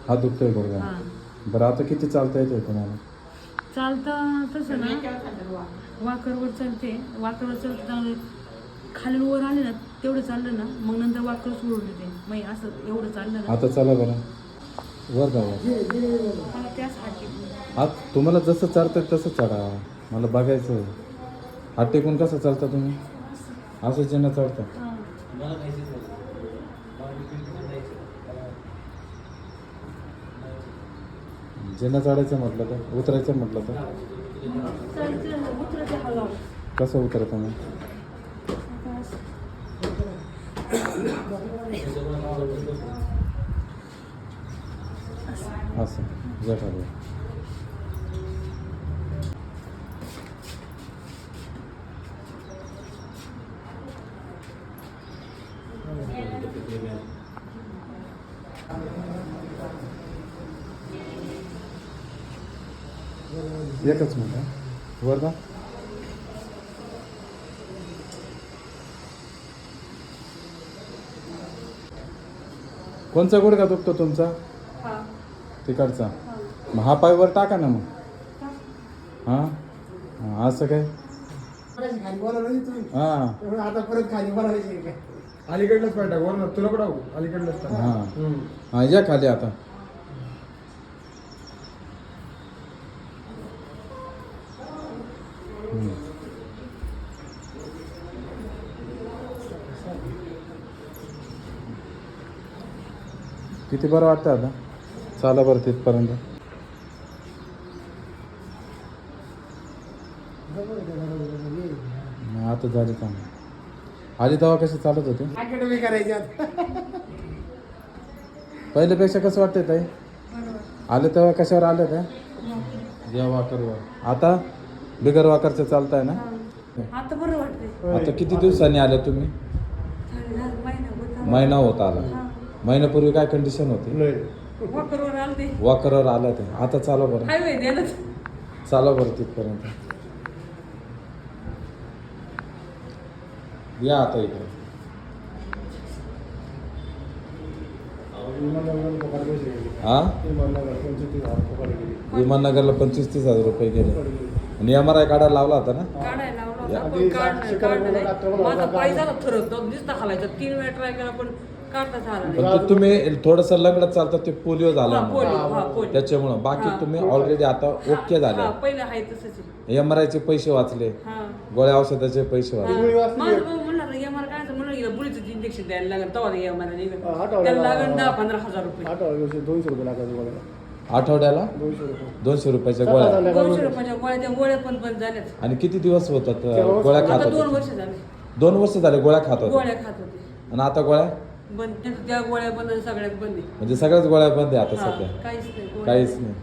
हात दुखतोय गुडघा. हां. बरं आता किती चालता येतंय तुम्हाला? चालतं तसं ना वाकरवर चालते. वाकरवर चालतं चांगलं. खाली वर आले ना तेवढं चाललं ना मग नंतर वाकर सोडून देते. मग असं एवढं चाललं ना आता चला बरं वर जाऊ. मला त्याच हात हात तुम्हाला जसं चढतं तसं चढा. मला बघायचं आहे. हात टेकून कसं चालता तुम्ही? असं ज्यांना चढता. ज्यांना चढायचं म्हटलं तर उतरायचं म्हटलं तर उतरायचं हळूहळू. कसं उतरतं मग? असं जठार. एकच मिनिट वर का. कोणचा गुडघा दुखतो तुमचा? हां. तिकडचा. मग हा पाय वर टाका ना मग. हां असं काय? हां आता परत खाली बोलायची अलीकडलंच पाय टाक वर तुला कडा अलीकडलंच टाक. हां हां या खाली आता. किती बरं वाटतं आता? चाला बरं तिथपर्यंत. आता झाली चांगली. आधी तेव्हा कसे चालत होते? अकॅडमी करायची आता. पहिल्यापेक्षा कसं वाटतंय ताई? आले तेव्हा कशावर आले का? या वाकरवर. आता बिगर वाकरचं चालताय ना? आता बरं वाटतंय. आता किती दिवसांनी आले तुम्ही? महिना होत आला. महिन्यापूर्वी काय कंडिशन होती? वाकरवर आलते. वाकरवर आला ते. आता चाला बरं. हायवे द्यायला. चाला बरं तिथपर्यंत. या आता इकडे. हा विमाननगरला 25-30 हजार रुपये गेले. आणि MRI काढायला लावला होता ना? काढायला लावला होता, पण काढलं नाही. माझा पाय झाला ठरवतो नुसता हालायचा. 3 वेळा ट्राय केला पण काढताच आला नाही. पण ते तुम्ही थोडंसं लंगडत चालतात ते पोलिओ झाला ना. पोलिओ. त्याच्यामुळं बाकी तुम्ही ऑलरेडी आता ओके झाले. पहिले आहे तसंच. MRI चे पैसे वाचले. गोळ्या औषधाचे पैसे वाचले. माझं भाऊ म्हणला एमआर काय म्हणलं गेलं बुलीचं इंजेक्शन द्यायला लागेल तेव्हा एमआर त्याला लागेल 10-15 हजार रुपये. 200 रुपये लागायचे. आठवड्याला 200 रुपयाच्या गोळ्या. 200 रुपयाच्या गोळ्या. त्या गोळ्या पण बंद झाल्यात. आणि किती दिवस होतात गोळ्या खात आता 2 होते? वर्ष झाले. 2 वर्ष झाले गोळ्या खात होते. गोळ्या खात होते. आणि आता गोळ्या बंद. त्या गोळ्या बंद. सगळ्यात बंद. म्हणजे सगळ्याच गोळ्या बंद आहे आता सध्या. काहीच नाही. काहीच नाही.